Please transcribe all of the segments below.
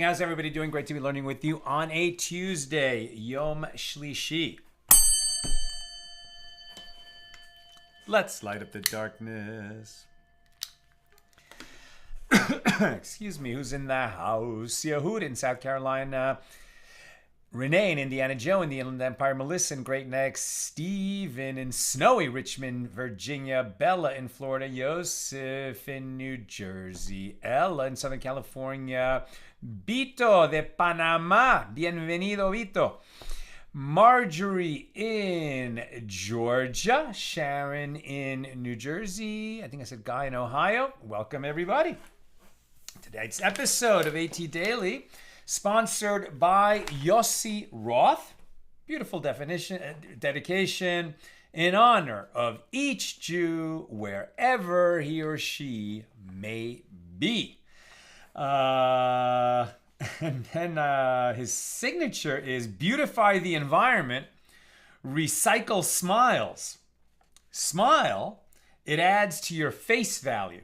How's everybody doing? Great to be learning with you on a Tuesday, Yom Shlishi. Let's light up the darkness. Excuse me, who's in the house? Hewed in South Carolina. Renee in Indiana, Joe in the Inland Empire, Melissa in Great Neck, Steven in snowy Richmond, Virginia, Bella in Florida, Joseph in New Jersey, Ella in Southern California, Vito de Panama, bienvenido Vito, Marjorie in Georgia, Sharon in New Jersey, I think I said Guy in Ohio. Welcome everybody. Today's episode of AT Daily sponsored by Yossi Roth. Beautiful dedication in honor of each Jew wherever he or she may be. And then his signature is beautify the environment, recycle smiles. Smile, it adds to your face value.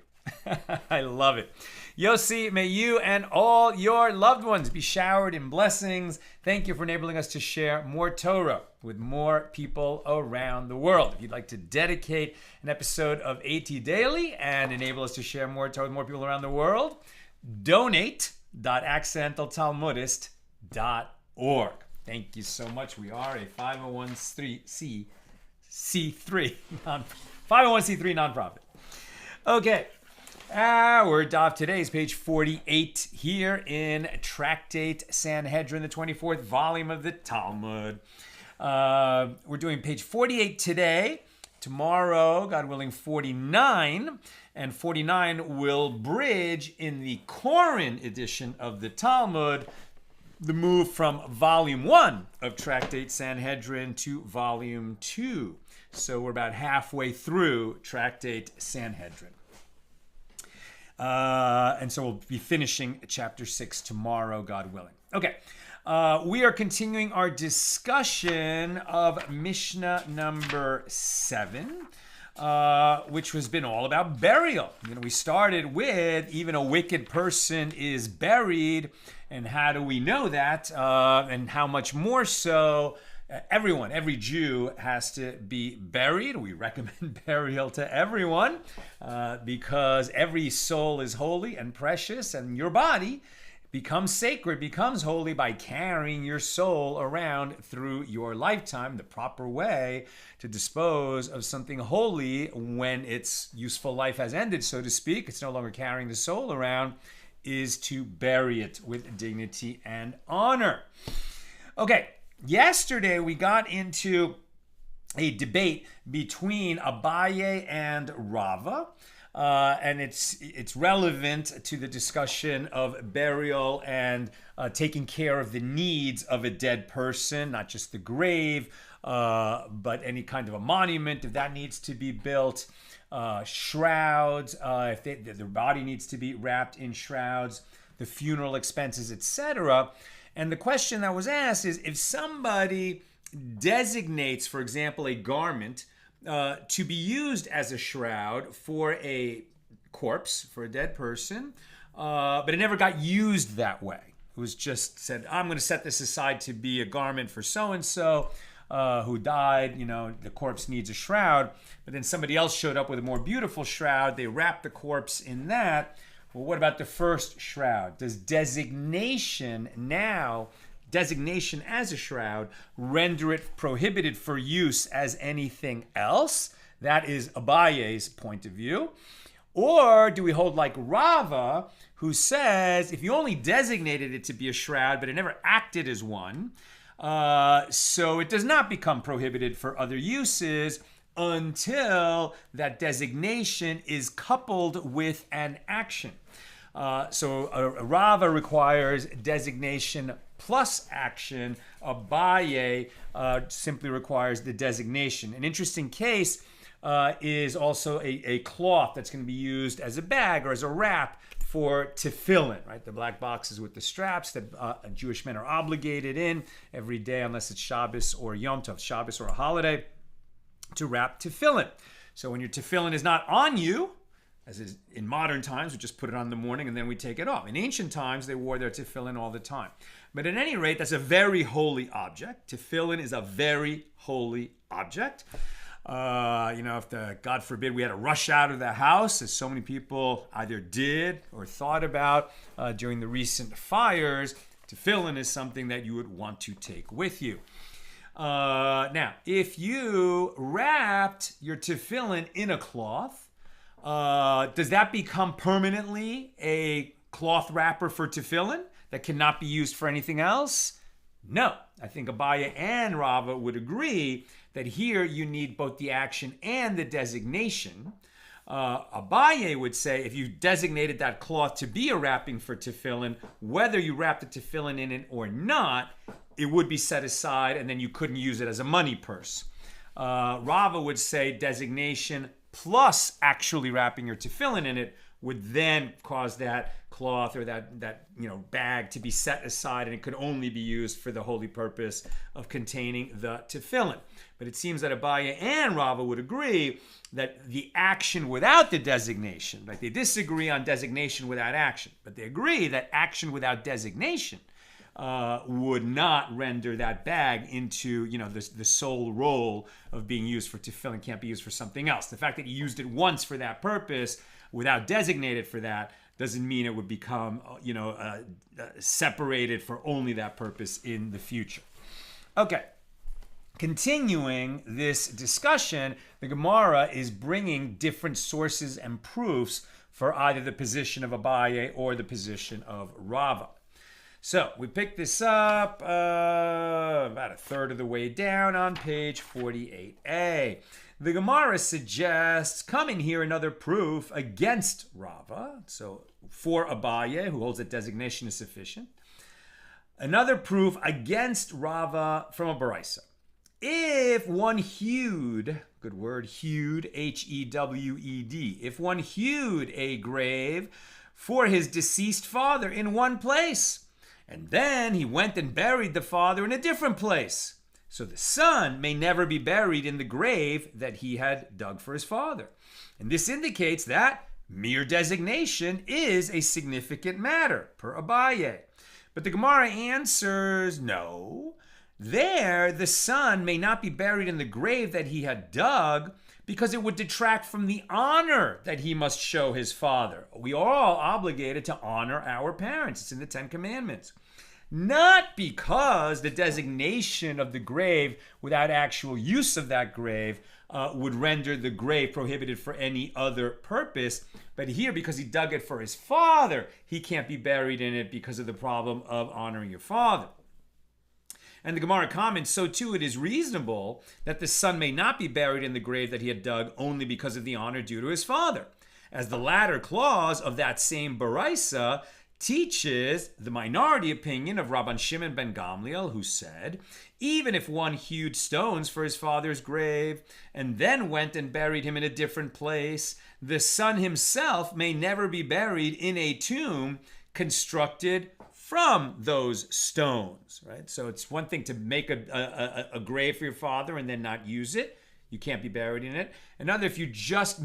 I love it. Yossi, may you and all your loved ones be showered in blessings. Thank you for enabling us to share more Torah with more people around the world. If you'd like to dedicate an episode of AT Daily and enable us to share more Torah with more people around the world, donate.accidentaltalmudist.org. Thank you so much. We are a 501c3 nonprofit. Okay. Our daf today is page 48 here in Tractate Sanhedrin, the 24th volume of the Talmud. We're doing page 48 today. Tomorrow, God willing, 49. And 49 will bridge in the Koran edition of the Talmud the move from volume 1 of Tractate Sanhedrin to volume 2. So we're about halfway through Tractate Sanhedrin. And so we'll be finishing chapter 6 tomorrow, God willing. Okay, we are continuing our discussion of Mishna number 7, which has been all about burial. You know, we started with even a wicked person is buried, and how do we know that? And how much more so? Every Jew has to be buried. We recommend burial to everyone because every soul is holy and precious, and your body becomes sacred, becomes holy by carrying your soul around through your lifetime. The proper way to dispose of something holy when its useful life has ended, so to speak, it's no longer carrying the soul around, is to bury it with dignity and honor. Okay. Yesterday, we got into a debate between Abaye and Rava, and it's relevant to the discussion of burial and taking care of the needs of a dead person, not just the grave, but any kind of a monument, if that needs to be built, shrouds, if their body needs to be wrapped in shrouds, the funeral expenses, etc. And the question that was asked is, if somebody designates, for example, a garment to be used as a shroud for a corpse, for a dead person, but it never got used that way. It was just said, I'm going to set this aside to be a garment for so-and-so who died, you know, the corpse needs a shroud. But then somebody else showed up with a more beautiful shroud. They wrapped the corpse in that. Well, what about the first shroud? Does designation as a shroud, render it prohibited for use as anything else? That is Abaye's point of view. Or do we hold like Rava, who says if you only designated it to be a shroud, but it never acted as one, so it does not become prohibited for other uses until that designation is coupled with an action. So Rava requires designation plus action. Abaye simply requires the designation. An interesting case is also a cloth that's going to be used as a bag or as a wrap for tefillin, right? The black boxes with the straps that Jewish men are obligated in every day, unless it's Shabbos or Yom Tov, Shabbos or a holiday, to wrap tefillin. So when your tefillin is not on you, As is in modern times, we just put it on in the morning and then we take it off. In ancient times, they wore their tefillin all the time. But at any rate, that's a very holy object. Tefillin is a very holy object. If God forbid we had to rush out of the house, as so many people either did or thought about during the recent fires, tefillin is something that you would want to take with you. Now, if you wrapped your tefillin in a cloth, does that become permanently a cloth wrapper for tefillin that cannot be used for anything else? No. I think Abaye and Rava would agree that here you need both the action and the designation. Abaye would say if you designated that cloth to be a wrapping for tefillin, whether you wrapped the tefillin in it or not, it would be set aside and then you couldn't use it as a money purse. Rava would say designation plus actually wrapping your tefillin in it would then cause that cloth or that bag to be set aside, and it could only be used for the holy purpose of containing the tefillin. But it seems that Abaye and Rava would agree that the action without the designation, right? They disagree on designation without action, but they agree that action without designation would not render that bag into, the sole role of being used for tefillin, can't be used for something else. The fact that you used it once for that purpose without designated for that doesn't mean it would become, separated for only that purpose in the future. Okay. Continuing this discussion, the Gemara is bringing different sources and proofs for either the position of Abaye or the position of Rava. So we pick this up about a third of the way down on page 48a. The Gemara suggests, come in here another proof against Rava. So for Abaye, who holds that designation is sufficient. Another proof against Rava from a Baraisa. If one hewed, good word, hewed, H-E-W-E-D, if one hewed a grave for his deceased father in one place, and then he went and buried the father in a different place, so the son may never be buried in the grave that he had dug for his father. And this indicates that mere designation is a significant matter, per Abaye. But the Gemara answers, no. There, the son may not be buried in the grave that he had dug because it would detract from the honor that he must show his father. We are all obligated to honor our parents. It's in the Ten Commandments. Not because the designation of the grave without actual use of that grave would render the grave prohibited for any other purpose, but here because he dug it for his father, he can't be buried in it because of the problem of honoring your father. And the Gemara comments, so too it is reasonable that the son may not be buried in the grave that he had dug only because of the honor due to his father, as the latter clause of that same Baraisa teaches the minority opinion of Rabban Shimon ben Gamliel, who said, even if one hewed stones for his father's grave and then went and buried him in a different place, the son himself may never be buried in a tomb constructed from those stones, right? So it's one thing to make a grave for your father and then not use it. You can't be buried in it. Another, if you just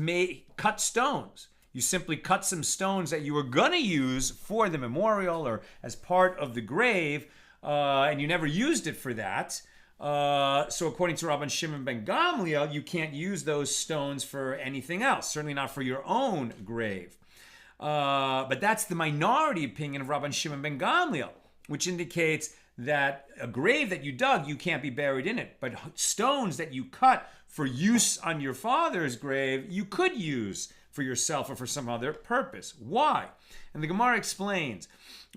cut stones. You simply cut some stones that you were going to use for the memorial or as part of the grave, and you never used it for that. So according to Rabban Shimon ben Gamliel, you can't use those stones for anything else, certainly not for your own grave. But that's the minority opinion of Rabban Shimon ben Gamliel, which indicates that a grave that you dug, you can't be buried in it. But stones that you cut for use on your father's grave, you could use for yourself or for some other purpose. Why? And the Gemara explains,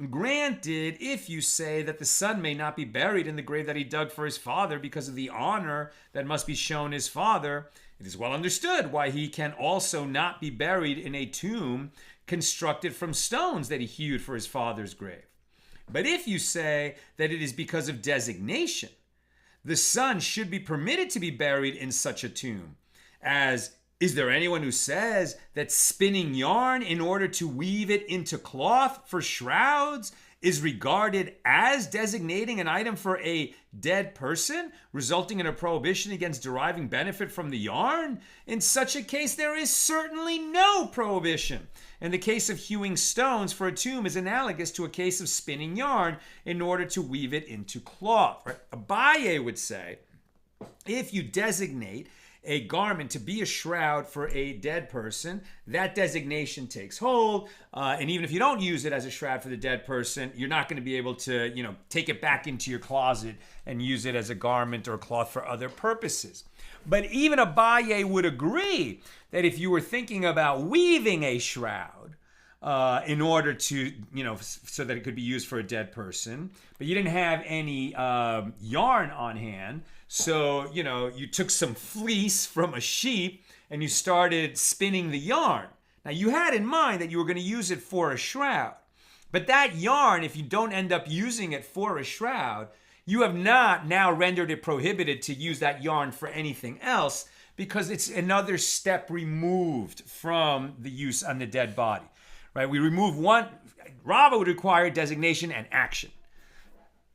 granted, if you say that the son may not be buried in the grave that he dug for his father because of the honor that must be shown his father, it is well understood why he can also not be buried in a tomb constructed from stones that he hewed for his father's grave. But if you say that it is because of designation, the son should be permitted to be buried in such a tomb, as is there anyone who says that spinning yarn in order to weave it into cloth for shrouds is regarded as designating an item for a dead person, resulting in a prohibition against deriving benefit from the yarn? In such a case, there is certainly no prohibition. And the case of hewing stones for a tomb is analogous to a case of spinning yarn in order to weave it into cloth. Right? Abaye would say, if you designate a garment to be a shroud for a dead person, that designation takes hold. And even if you don't use it as a shroud for the dead person, you're not going to be able to, take it back into your closet and use it as a garment or cloth for other purposes. But even Abaye would agree that if you were thinking about weaving a shroud in order to, so that it could be used for a dead person, but you didn't have any yarn on hand, so, you took some fleece from a sheep and you started spinning the yarn. Now, you had in mind that you were going to use it for a shroud. But that yarn, if you don't end up using it for a shroud, you have not now rendered it prohibited to use that yarn for anything else because it's another step removed from the use on the dead body. Right? We remove one. Rava would require designation and action.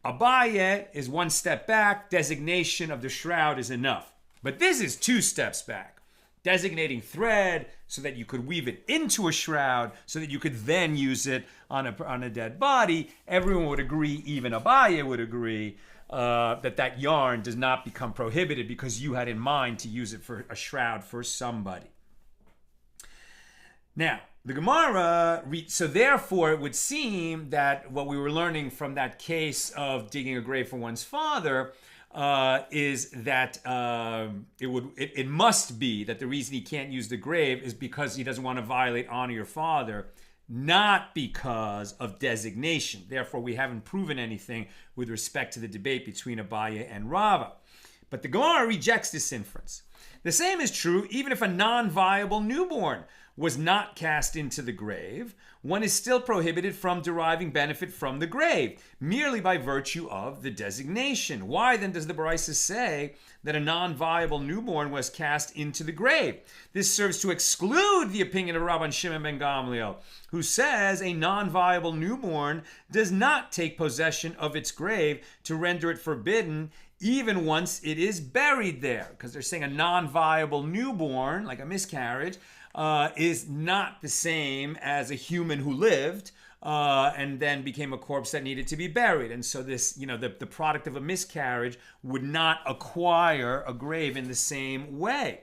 Abaye is one step back. Designation of the shroud is enough. But this is two steps back. Designating thread so that you could weave it into a shroud so that you could then use it on a dead body. Everyone would agree, even Abaye would agree, that yarn does not become prohibited because you had in mind to use it for a shroud for somebody. Now, the Gemara, so therefore it would seem that what we were learning from that case of digging a grave for one's father is that it must be that the reason he can't use the grave is because he doesn't want to violate honor your father, not because of designation. Therefore, we haven't proven anything with respect to the debate between Abaye and Rava. But the Gemara rejects this inference. The same is true even if a non-viable newborn was not cast into the grave. One is still prohibited from deriving benefit from the grave, merely by virtue of the designation. Why then does the Baraisa say that a non-viable newborn was cast into the grave? This serves to exclude the opinion of Rabban Shimon ben Gamliel, who says a non-viable newborn does not take possession of its grave to render it forbidden, even once it is buried there. Because they're saying a non-viable newborn, like a miscarriage, is not the same as a human who lived and then became a corpse that needed to be buried. And so this, the product of a miscarriage would not acquire a grave in the same way.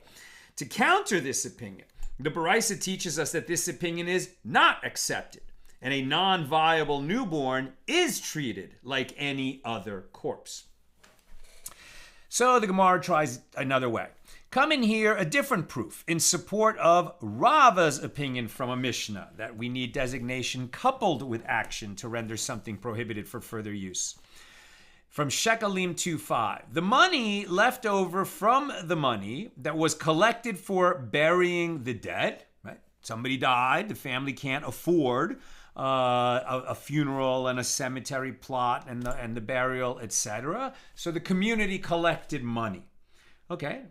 To counter this opinion, the Baraisa teaches us that this opinion is not accepted, and a non-viable newborn is treated like any other corpse. So the Gemara tries another way. Come in here a different proof in support of Rava's opinion from a Mishna that we need designation coupled with action to render something prohibited for further use. From Shekalim 2:5, the money left over from the money that was collected for burying the dead, right? Somebody died, the family can't afford a funeral and a cemetery plot and the burial, etc. So the community collected money. Okay.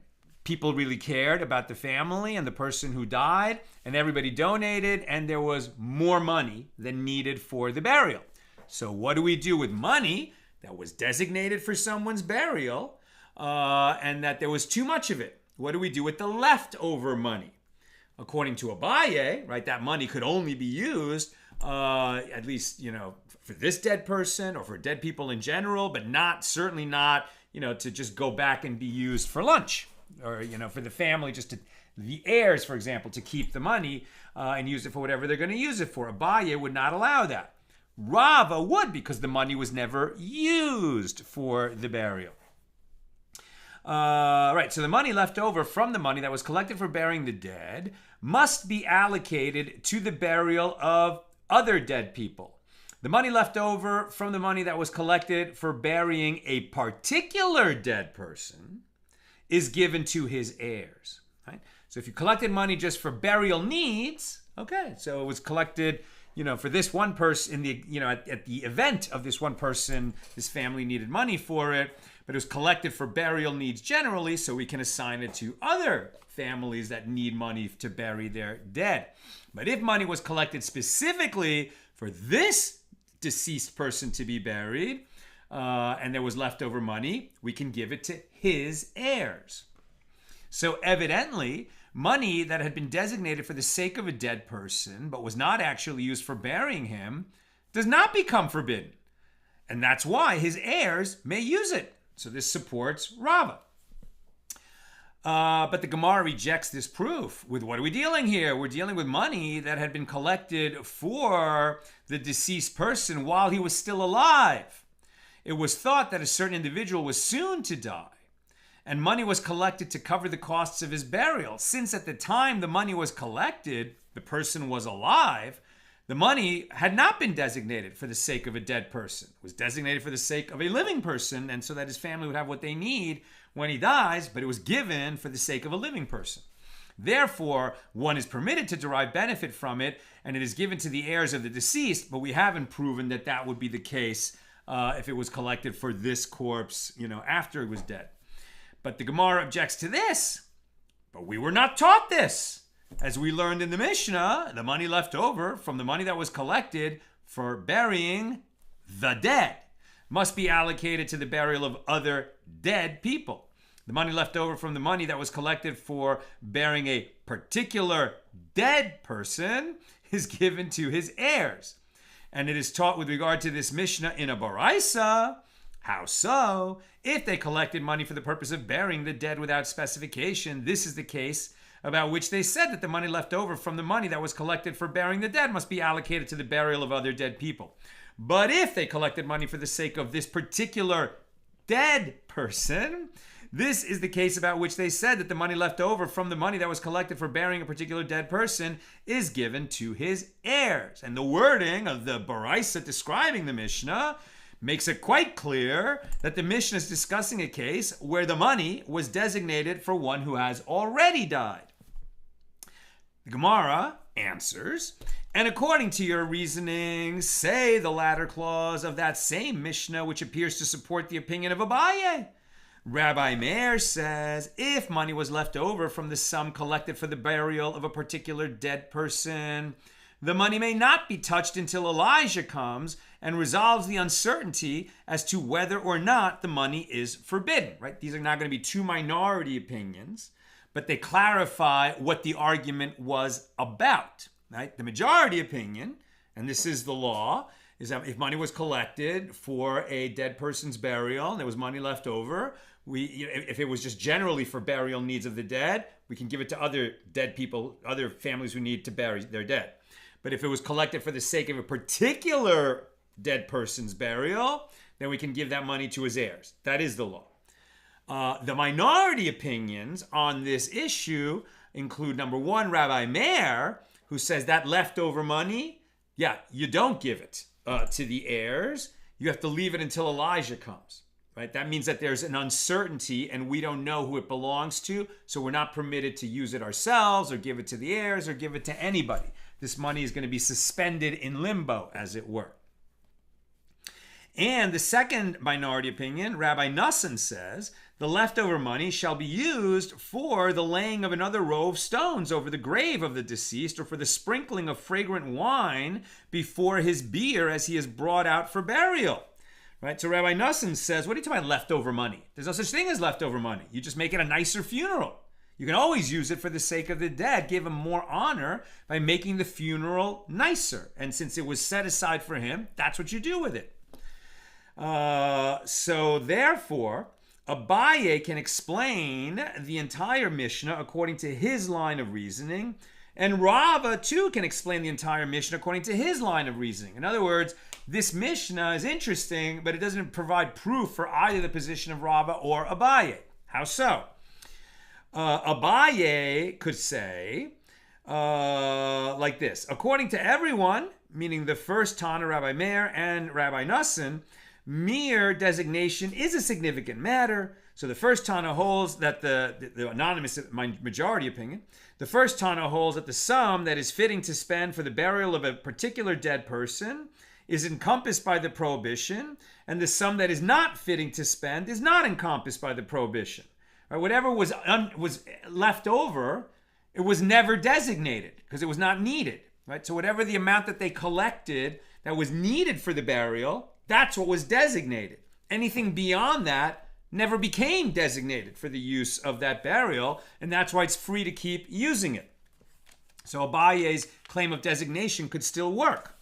People really cared about the family and the person who died, and everybody donated, and there was more money than needed for the burial. So what do we do with money that was designated for someone's burial and that there was too much of it? What do we do with the leftover money? According to Abaye, right, that money could only be used at least, for this dead person or for dead people in general, but certainly not, to just go back and be used for lunch. Or, for the family, the heirs, for example, to keep the money and use it for whatever they're going to use it for. Abaye would not allow that. Rava would, because the money was never used for the burial. Right, so the money left over from the money that was collected for burying the dead must be allocated to the burial of other dead people. The money left over from the money that was collected for burying a particular dead person is given to his heirs, right? So if you collected money just for burial needs, okay, so it was collected, for this one person at the event of this one person, this family needed money for it, but it was collected for burial needs generally, so we can assign it to other families that need money to bury their dead. But if money was collected specifically for this deceased person to be buried, and there was leftover money, we can give it to his heirs. So evidently, money that had been designated for the sake of a dead person, but was not actually used for burying him, does not become forbidden. And that's why his heirs may use it. So this supports Rava. But the Gemara rejects this proof. With what are we dealing here? We're dealing with money that had been collected for the deceased person while he was still alive. It was thought that a certain individual was soon to die, and money was collected to cover the costs of his burial. Since at the time the money was collected, the person was alive, the money had not been designated for the sake of a dead person. It was designated for the sake of a living person, and so that his family would have what they need when he dies, but it was given for the sake of a living person. Therefore, one is permitted to derive benefit from it, and it is given to the heirs of the deceased, but we haven't proven that that would be the case if it was collected for this corpse, after he was dead. But the Gemara objects to this. But we were not taught this. As we learned in the Mishnah, the money left over from the money that was collected for burying the dead must be allocated to the burial of other dead people. The money left over from the money that was collected for burying a particular dead person is given to his heirs. And it is taught with regard to this Mishnah in a Baraisa. How so? If they collected money for the purpose of burying the dead without specification, this is the case about which they said that the money left over from the money that was collected for burying the dead must be allocated to the burial of other dead people. But if they collected money for the sake of this particular dead person, this is the case about which they said that the money left over from the money that was collected for burying a particular dead person is given to his heirs. And the wording of the Baraisa describing the Mishnah makes it quite clear that the Mishnah is discussing a case where the money was designated for one who has already died. The Gemara answers, and according to your reasoning, say the latter clause of that same Mishnah, which appears to support the opinion of Abaye. Rabbi Meir says, if money was left over from the sum collected for the burial of a particular dead person, the money may not be touched until Elijah comes and resolves the uncertainty as to whether or not the money is forbidden, right? These are not going to be two minority opinions, but they clarify what the argument was about, right? The majority opinion, and this is the law, is that if money was collected for a dead person's burial and there was money left over, if it was just generally for burial needs of the dead, we can give it to other dead people, other families who need to bury their dead. But if it was collected for the sake of a particular dead person's burial, then we can give that money to his heirs. That is the law. The minority opinions on this issue include, number one, Rabbi Meir, who says that leftover money, you don't give it to the heirs. You have to leave it until Elijah comes. Right? That means that there's an uncertainty and we don't know who it belongs to, so we're not permitted to use it ourselves or give it to the heirs or give it to anybody. This money is going to be suspended in limbo, as it were. And the second minority opinion, Rabbi Nassan says, the leftover money shall be used for the laying of another row of stones over the grave of the deceased or for the sprinkling of fragrant wine before his bier as he is brought out for burial. Right? So Rabbi Nassan says, what are you talking about leftover money? There's no such thing as leftover money. You just make it a nicer funeral. You can always use it for the sake of the dead, give him more honor by making the funeral nicer. And since it was set aside for him, that's what you do with it. So therefore, Abaye can explain the entire Mishnah according to his line of reasoning, and Rava too can explain the entire Mishnah according to his line of reasoning. In other words, this Mishnah is interesting, but it doesn't provide proof for either the position of Rava or Abaye. How so? Abaye could say like this: according to everyone, meaning the first Tana, Rabbi Meir, and Rabbi Nassan, mere designation is a significant matter. So the first Tana holds that the anonymous majority opinion, the first Tana holds that the sum that is fitting to spend for the burial of a particular dead person is encompassed by the prohibition, and the sum that is not fitting to spend is not encompassed by the prohibition. Right? Whatever was left over, it was never designated because it was not needed. Right? So whatever the amount that they collected that was needed for the burial, that's what was designated. Anything beyond that never became designated for the use of that burial, and that's why it's free to keep using it. So Abaye's claim of designation could still work.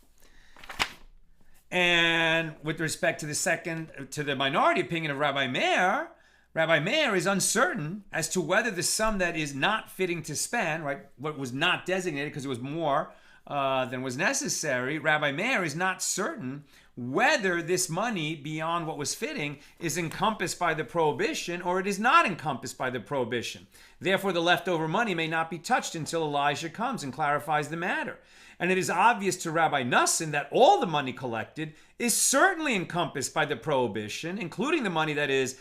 And with respect to the minority opinion of Rabbi Meir is uncertain as to whether the sum that is not fitting to spend, right, what was not designated because it was more than was necessary, Rabbi Meir is not certain whether this money beyond what was fitting is encompassed by the prohibition or it is not encompassed by the prohibition. Therefore, the leftover money may not be touched until Elijah comes and clarifies the matter. And it is obvious to Rabbi Nassim that all the money collected is certainly encompassed by the prohibition, including the money that is,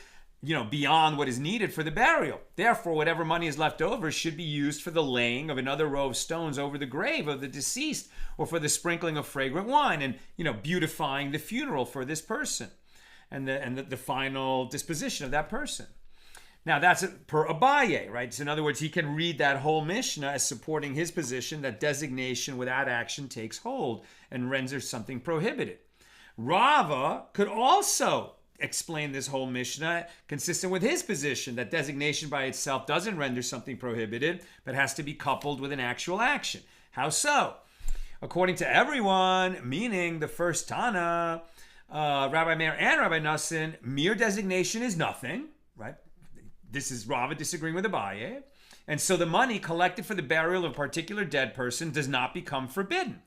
beyond what is needed for the burial. Therefore, whatever money is left over should be used for the laying of another row of stones over the grave of the deceased, or for the sprinkling of fragrant wine and, beautifying the funeral for this person and the final disposition of that person. Now, that's per Abaye, right? So in other words, he can read that whole Mishnah as supporting his position that designation without action takes hold and renders something prohibited. Rava could also explain this whole Mishnah consistent with his position that designation by itself doesn't render something prohibited, but has to be coupled with an actual action. How so? According to everyone, meaning the first Tana, Rabbi Meir and Rabbi Nassim, mere designation is nothing, right? This is Rava disagreeing with Abaye. And so the money collected for the burial of a particular dead person does not become forbidden.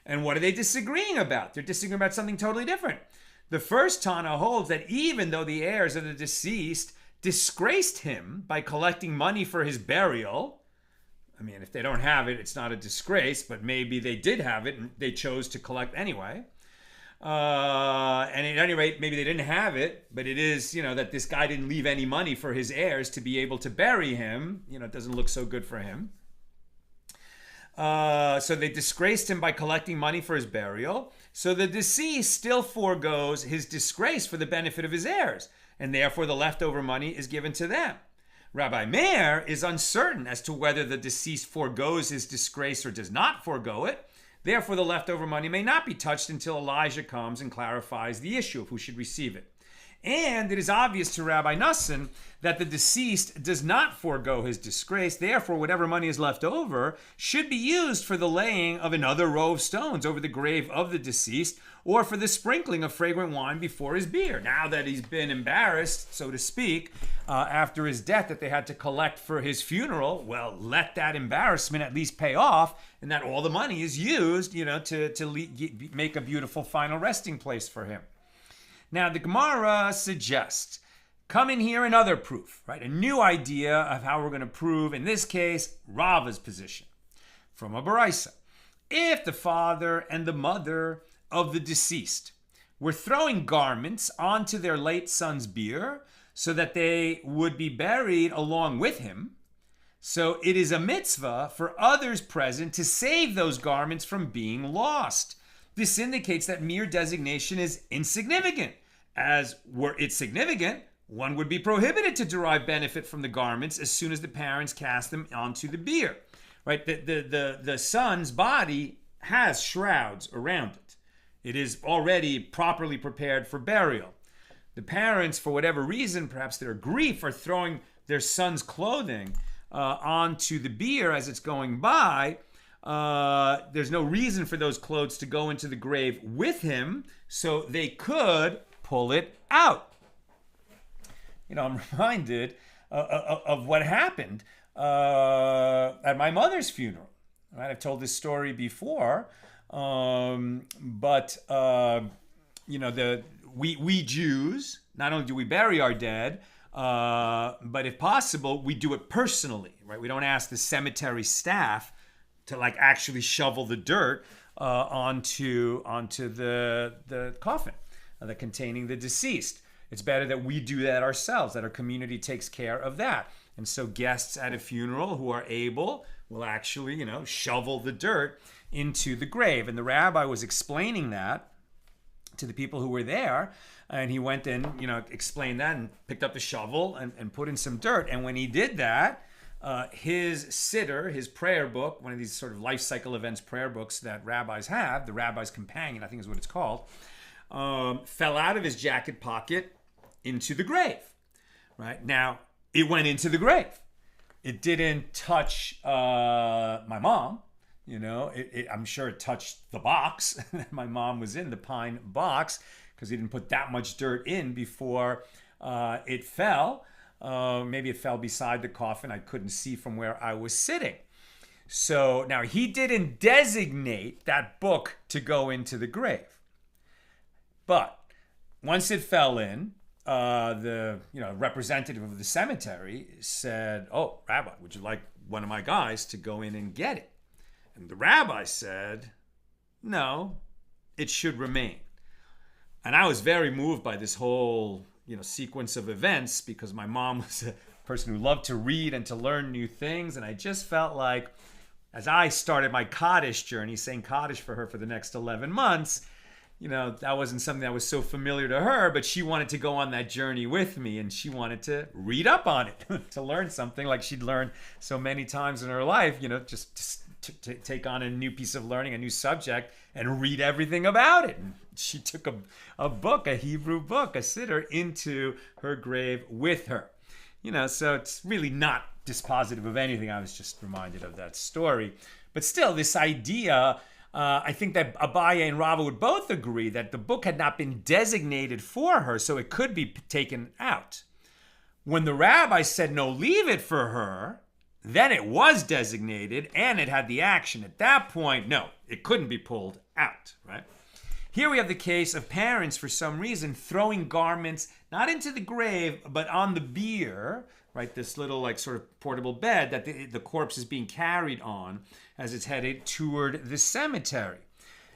And what are they disagreeing about? They're disagreeing about something totally different. The first Tana holds that even though the heirs of the deceased disgraced him by collecting money for his burial, I mean, if they don't have it, it's not a disgrace, but maybe they did have it and they chose to collect anyway. And at any rate, maybe they didn't have it, but it is, that this guy didn't leave any money for his heirs to be able to bury him. It doesn't look so good for him. So they disgraced him by collecting money for his burial. So the deceased still foregoes his disgrace for the benefit of his heirs, and therefore the leftover money is given to them. Rabbi Meir is uncertain as to whether the deceased foregoes his disgrace or does not forego it. Therefore, the leftover money may not be touched until Elijah comes and clarifies the issue of who should receive it. And it is obvious to Rabbi Nassim that the deceased does not forego his disgrace. Therefore, whatever money is left over should be used for the laying of another row of stones over the grave of the deceased, or for the sprinkling of fragrant wine before his bier. Now that he's been embarrassed, so to speak, after his death, that they had to collect for his funeral, well, let that embarrassment at least pay off, and that all the money is used, to make a beautiful final resting place for him. Now, the Gemara suggests, come in here another proof, right? A new idea of how we're going to prove, in this case, Rava's position from a Baraisa. If the father and the mother of the deceased were throwing garments onto their late son's bier so that they would be buried along with him, so it is a mitzvah for others present to save those garments from being lost. This indicates that mere designation is insignificant. As were it significant, one would be prohibited to derive benefit from the garments as soon as the parents cast them onto the bier. Right? The son's body has shrouds around it. It is already properly prepared for burial. The parents, for whatever reason, perhaps their grief, are throwing their son's clothing onto the bier as it's going by. There's no reason for those clothes to go into the grave with him, so they could pull it out. I'm reminded of what happened at my mother's funeral. Right? I've told this story before, but we Jews, not only do we bury our dead, but if possible, we do it personally. Right? We don't ask the cemetery staff to actually shovel the dirt onto the coffin that containing the deceased. It's better that we do that ourselves, that our community takes care of that. And so guests at a funeral who are able will actually, shovel the dirt into the grave. And the rabbi was explaining that to the people who were there. And he went and, explained that and picked up the shovel and put in some dirt. And when he did that, his siddur, his prayer book, one of these sort of life cycle events prayer books that rabbis have, the Rabbi's Companion, I think is what it's called, fell out of his jacket pocket into the grave. Right? Now, it went into the grave. It didn't touch my mom. I'm sure it touched the box that my mom was in, the pine box, because he didn't put that much dirt in before it fell. Maybe it fell beside the coffin. I couldn't see from where I was sitting. So now he didn't designate that book to go into the grave. But once it fell in, the representative of the cemetery said, "Oh, Rabbi, would you like one of my guys to go in and get it?" And the rabbi said, "No, it should remain." And I was very moved by this whole sequence of events, because my mom was a person who loved to read and to learn new things, and I just felt like, as I started my Kaddish journey, saying Kaddish for her for the next 11 months, that wasn't something that was so familiar to her, but she wanted to go on that journey with me, and she wanted to read up on it, to learn something like she'd learned so many times in her life, just to take on a new piece of learning, a new subject, and read everything about it. And she took a book, a Hebrew book, a siddur, into her grave with her. So it's really not dispositive of anything. I was just reminded of that story. But still, this idea, I think that Abaye and Rava would both agree that the book had not been designated for her, so it could be taken out. When the rabbi said, "No, leave it for her," then it was designated and it had the action. At that point, no, it couldn't be pulled out, right? Here we have the case of parents, for some reason, throwing garments not into the grave, but on the bier, right? This little sort of portable bed that the corpse is being carried on as it's headed toward the cemetery.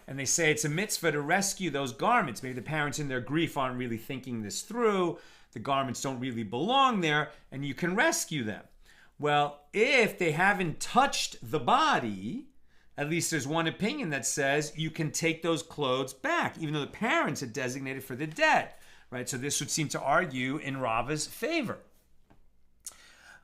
And they say it's a mitzvah to rescue those garments. Maybe the parents in their grief aren't really thinking this through. The garments don't really belong there, and you can rescue them. Well, if they haven't touched the body, at least there's one opinion that says you can take those clothes back, even though the parents had designated for the dead, right? So this would seem to argue in Rava's favor.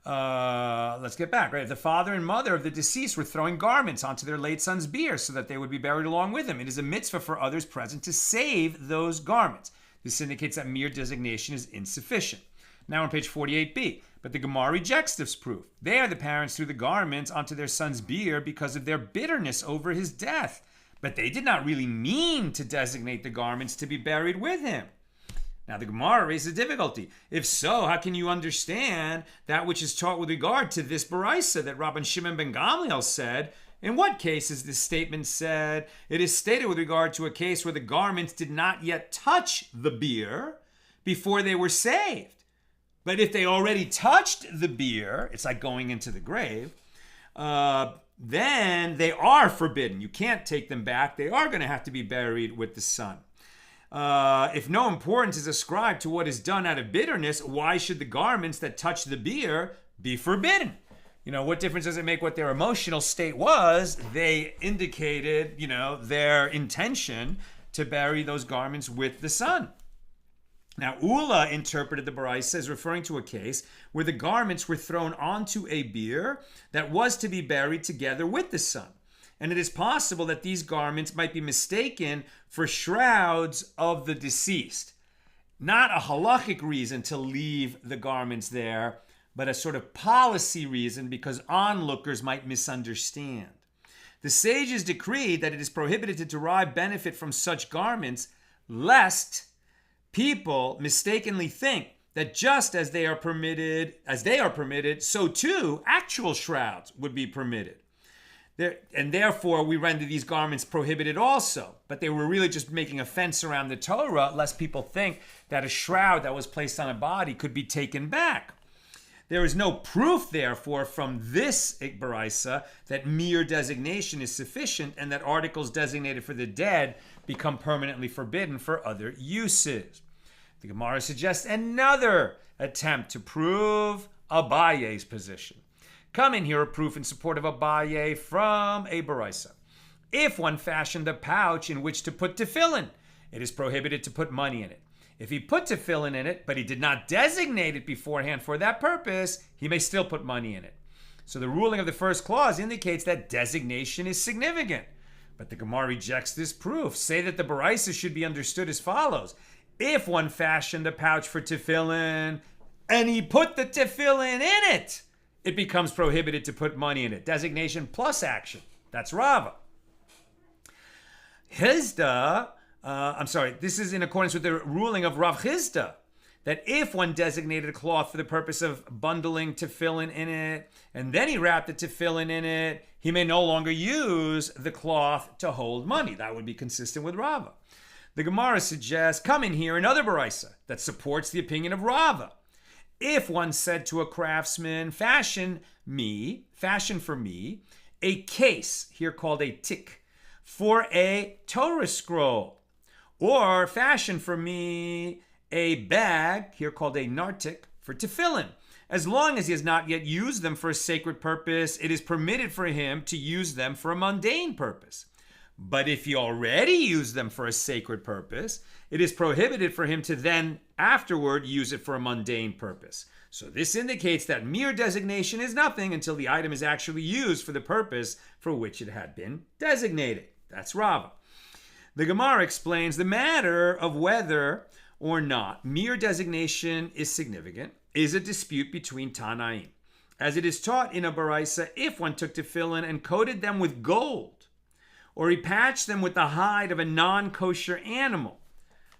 Let's get back, right? The father and mother of the deceased were throwing garments onto their late son's bier so that they would be buried along with him. It is a mitzvah for others present to save those garments. This indicates that mere designation is insufficient. Now on page 48b, but the Gemara rejects this proof. There, the parents threw the garments onto their son's bier because of their bitterness over his death. But they did not really mean to designate the garments to be buried with him. Now the Gemara raises a difficulty. If so, how can you understand that which is taught with regard to this baraisa that Rabban Shimon ben Gamliel said? In what case is this statement said? It is stated with regard to a case where the garments did not yet touch the bier before they were saved. But if they already touched the bier, it's like going into the grave, then they are forbidden. You can't take them back. They are going to have to be buried with the son. If no importance is ascribed to what is done out of bitterness, why should the garments that touch the bier be forbidden? What difference does it make what their emotional state was? They indicated, their intention to bury those garments with the son. Now, Ula interpreted the baraisa as referring to a case where the garments were thrown onto a bier that was to be buried together with the son. And it is possible that these garments might be mistaken for shrouds of the deceased. Not a halachic reason to leave the garments there, but a sort of policy reason because onlookers might misunderstand. The sages decreed that it is prohibited to derive benefit from such garments, lest people mistakenly think that just as they are permitted, so too actual shrouds would be permitted. And therefore we render these garments prohibited also. But they were really just making a fence around the Torah, lest people think that a shroud that was placed on a body could be taken back. There is no proof, therefore, from this baraisa that mere designation is sufficient and that articles designated for the dead become permanently forbidden for other uses. The Gemara suggests another attempt to prove Abaye's position. Come in here a proof in support of Abaye from a baraisa. If one fashioned a pouch in which to put tefillin, it is prohibited to put money in it. If he put tefillin in it, but he did not designate it beforehand for that purpose, he may still put money in it. So the ruling of the first clause indicates that designation is significant. But the Gemara rejects this proof. Say that the Baraisa should be understood as follows. If one fashioned a pouch for tefillin and he put the tefillin in it, it becomes prohibited to put money in it. Designation plus action. That's Rava. This is in accordance with the ruling of Rav Chizda, that if one designated a cloth for the purpose of bundling tefillin in it, and then he wrapped the tefillin in it, he may no longer use the cloth to hold money. That would be consistent with Rava. The Gemara suggests, come in here, another baraisa that supports the opinion of Rava. If one said to a craftsman, fashion for me, a case, here called a tik, for a Torah scroll, or fashion for me a bag, here called a nartik, for tefillin. As long as he has not yet used them for a sacred purpose, it is permitted for him to use them for a mundane purpose. But if he already used them for a sacred purpose, it is prohibited for him to then afterward use it for a mundane purpose. So this indicates that mere designation is nothing until the item is actually used for the purpose for which it had been designated. That's Rava. The Gemara explains the matter of whether or not mere designation is significant is a dispute between Tanaim. As it is taught in a baraisa, if one took tefillin and coated them with gold, or he patched them with the hide of a non-kosher animal,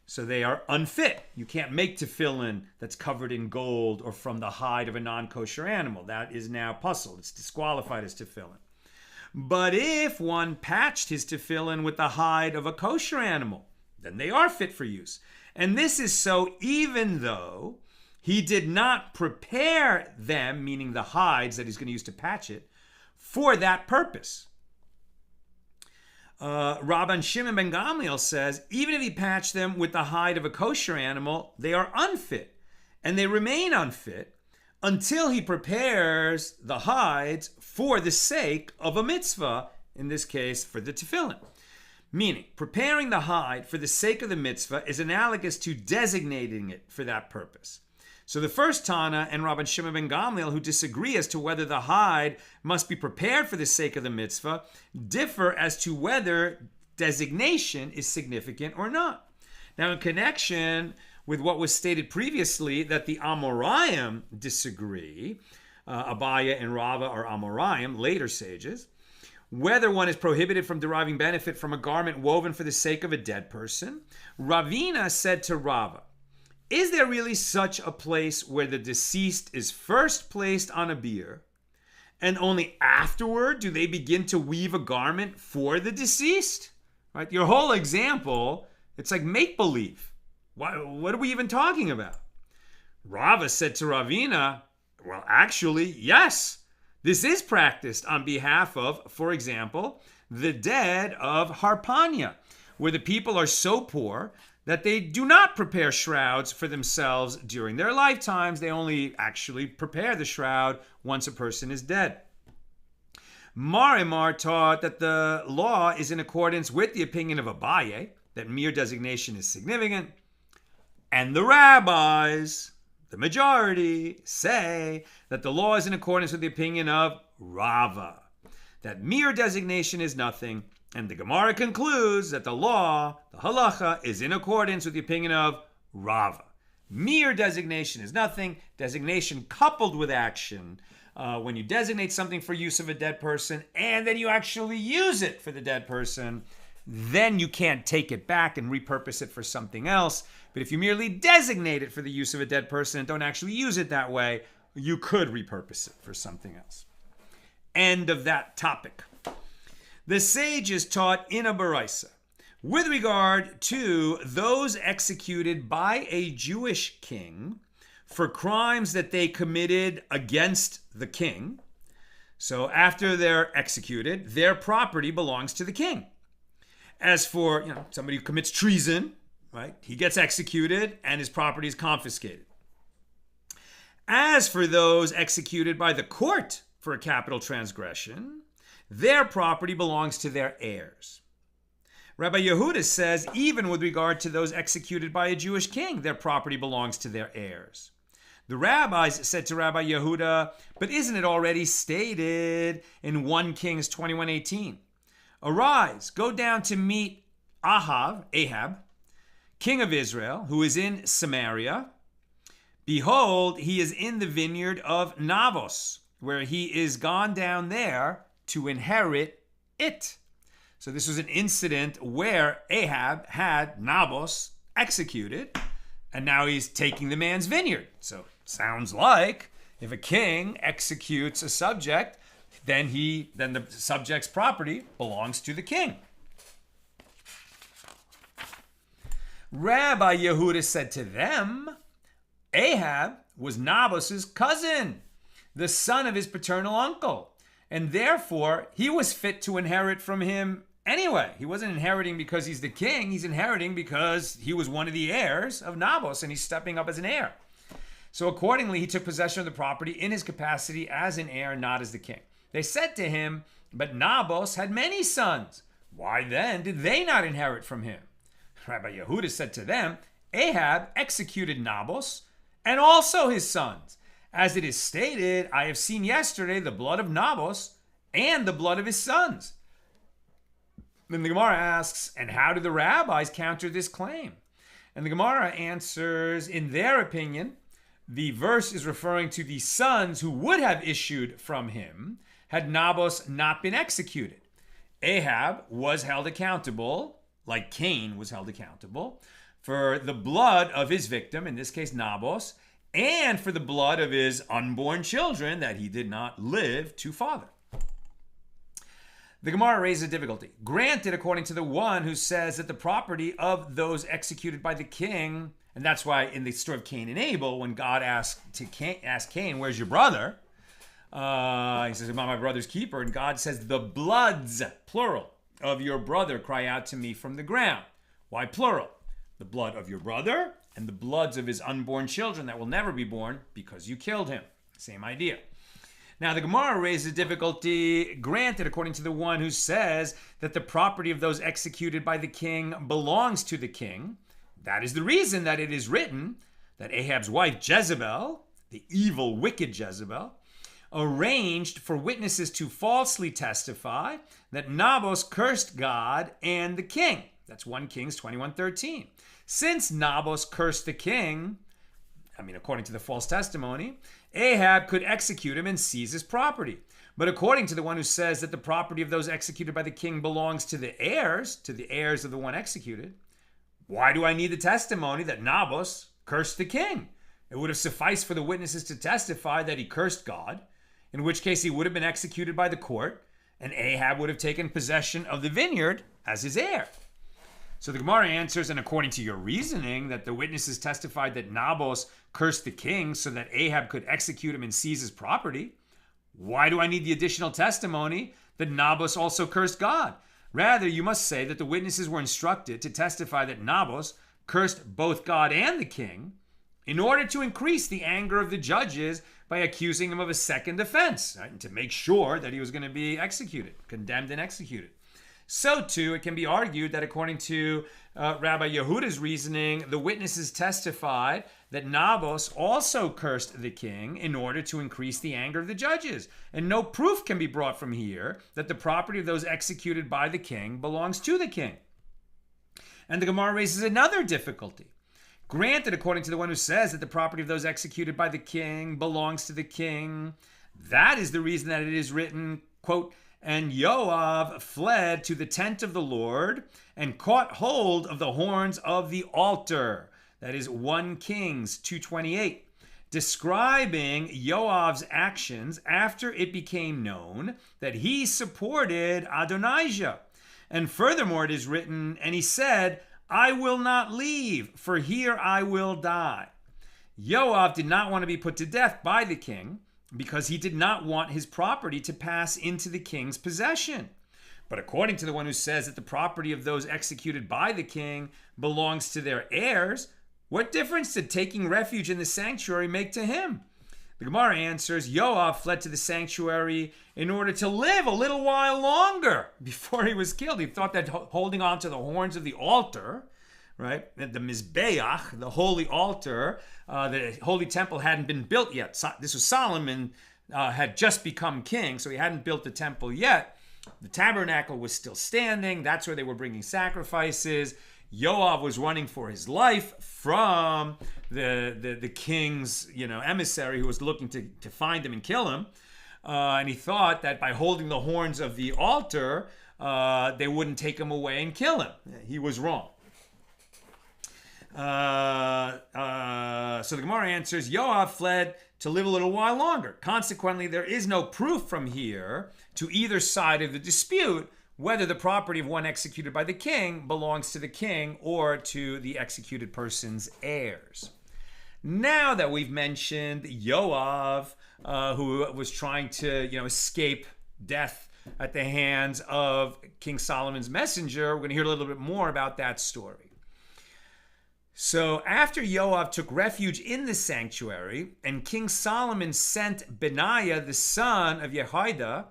so they are unfit. You can't make tefillin that's covered in gold or from the hide of a non-kosher animal. That is now puzzled. It's disqualified as tefillin. But if one patched his tefillin with the hide of a kosher animal, then they are fit for use. And this is so even though he did not prepare them, meaning the hides that he's going to use to patch it, for that purpose. Rabban Shimon ben Gamliel says, even if he patched them with the hide of a kosher animal, they are unfit, and they remain unfit until he prepares the hides for the sake of a mitzvah, in this case, for the tefillin. Meaning, preparing the hide for the sake of the mitzvah is analogous to designating it for that purpose. So the first Tana and Rabban Shimon ben Gamliel, who disagree as to whether the hide must be prepared for the sake of the mitzvah, differ as to whether designation is significant or not. Now, in connection with what was stated previously, that the Amoraim disagree, Abaya and Rava are Amoraim, later sages, whether one is prohibited from deriving benefit from a garment woven for the sake of a dead person, Ravina said to Rava, is there really such a place where the deceased is first placed on a bier, and only afterward do they begin to weave a garment for the deceased? Right? Your whole example, it's like make-believe. What are we even talking about? Rava said to Ravina, well, actually, yes. This is practiced on behalf of, for example, the dead of Harpania, where the people are so poor that they do not prepare shrouds for themselves during their lifetimes. They only actually prepare the shroud once a person is dead. Marimar taught that the law is in accordance with the opinion of Abaye, that mere designation is significant, and the rabbis, the majority, say that the law is in accordance with the opinion of Rava, that mere designation is nothing. And the Gemara concludes that the law, the halacha, is in accordance with the opinion of Rava. Mere designation is nothing. Designation coupled with action. When you designate something for use of a dead person and then you actually use it for the dead person, then you can't take it back and repurpose it for something else. But if you merely designate it for the use of a dead person and don't actually use it that way, you could repurpose it for something else. End of that topic. The sages taught in a baraisa with regard to those executed by a Jewish king for crimes that they committed against the king. So after they're executed, their property belongs to the king. As for somebody who commits treason, right, he gets executed and his property is confiscated. As for those executed by the court for a capital transgression, their property belongs to their heirs. Rabbi Yehuda says, even with regard to those executed by a Jewish king, their property belongs to their heirs. The rabbis said to Rabbi Yehuda, but isn't it already stated in 1 Kings 21:18? Arise, go down to meet Ahab, king of Israel, who is in Samaria. Behold, he is in the vineyard of Naboth, where he is gone down there to inherit it. So this was an incident where Ahab had Naboth executed, and now he's taking the man's vineyard. So sounds like if a king executes a subject, then the subject's property belongs to the king. Rabbi Yehuda said to them, Ahab was Naboth's cousin, the son of his paternal uncle, and therefore he was fit to inherit from him anyway. He wasn't inheriting because he's the king. He's inheriting because he was one of the heirs of Naboth, and he's stepping up as an heir. So accordingly, he took possession of the property in his capacity as an heir, not as the king. They said to him, but Naboth had many sons. Why then did they not inherit from him? Rabbi Yehuda said to them, Ahab executed Naboth and also his sons. As it is stated, I have seen yesterday the blood of Naboth and the blood of his sons. Then the Gemara asks, and how do the rabbis counter this claim? And the Gemara answers, in their opinion, the verse is referring to the sons who would have issued from him had Naboth not been executed. Ahab was held accountable, like Cain was held accountable, for the blood of his victim, in this case Naboth, and for the blood of his unborn children that he did not live to father. The Gemara raises a difficulty. Granted, according to the one who says that the property of those executed by the king, and that's why in the story of Cain and Abel, when God asked Cain, where's your brother? He says, I'm my brother's keeper. And God says, the bloods, plural, of your brother cry out to me from the ground. Why plural? The blood of your brother and the bloods of his unborn children that will never be born because you killed him. Same idea. Now, the Gemara raises a difficulty. Granted, according to the one who says that the property of those executed by the king belongs to the king, that is the reason that it is written that Ahab's wife Jezebel, the evil, wicked Jezebel, arranged for witnesses to falsely testify that Naboth cursed God and the king. That's 1 Kings 21:13. Since Naboth cursed the king, according to the false testimony, Ahab could execute him and seize his property. But according to the one who says that the property of those executed by the king belongs to the heirs of the one executed, why do I need the testimony that Naboth cursed the king? It would have sufficed for the witnesses to testify that he cursed God, in which case he would have been executed by the court, and Ahab would have taken possession of the vineyard as his heir. So the Gemara answers, and according to your reasoning, that the witnesses testified that Naboth cursed the king so that Ahab could execute him and seize his property, why do I need the additional testimony that Naboth also cursed God? Rather, you must say that the witnesses were instructed to testify that Naboth cursed both God and the king in order to increase the anger of the judges by accusing him of a second offense, right? And to make sure that he was going to be executed, condemned and executed. So too, it can be argued that according to Rabbi Yehuda's reasoning, the witnesses testified that Naboth also cursed the king in order to increase the anger of the judges. And no proof can be brought from here that the property of those executed by the king belongs to the king. And the Gemara raises another difficulty. Granted, according to the one who says that the property of those executed by the king belongs to the king, that is the reason that it is written, quote, and Yoav fled to the tent of the Lord and caught hold of the horns of the altar. That is 1 Kings 2:28, describing Yoav's actions after it became known that he supported Adonijah. And furthermore, it is written, and he said, I will not leave, for here I will die. Yoav did not want to be put to death by the king, because he did not want his property to pass into the king's possession. But according to the one who says that the property of those executed by the king belongs to their heirs, what difference did taking refuge in the sanctuary make to him? The Gemara answers, Yoav fled to the sanctuary in order to live a little while longer before he was killed. He thought that holding on to the horns of the altar, right? The Mizbeach, the holy altar, the holy temple hadn't been built yet. This was Solomon, had just become king, so he hadn't built the temple yet. The tabernacle was still standing. That's where they were bringing sacrifices. Yoav was running for his life from the king's emissary who was looking to find him and kill him. And he thought that by holding the horns of the altar, they wouldn't take him away and kill him. He was wrong. So the Gemara answers, Yoav fled to live a little while longer. Consequently, there is no proof from here to either side of the dispute whether the property of one executed by the king belongs to the king or to the executed person's heirs. Now that we've mentioned Yoav, who was trying to escape death at the hands of King Solomon's messenger, we're going to hear a little bit more about that story. So after Yoav took refuge in the sanctuary, and King Solomon sent Benaiah, the son of Jehoiada,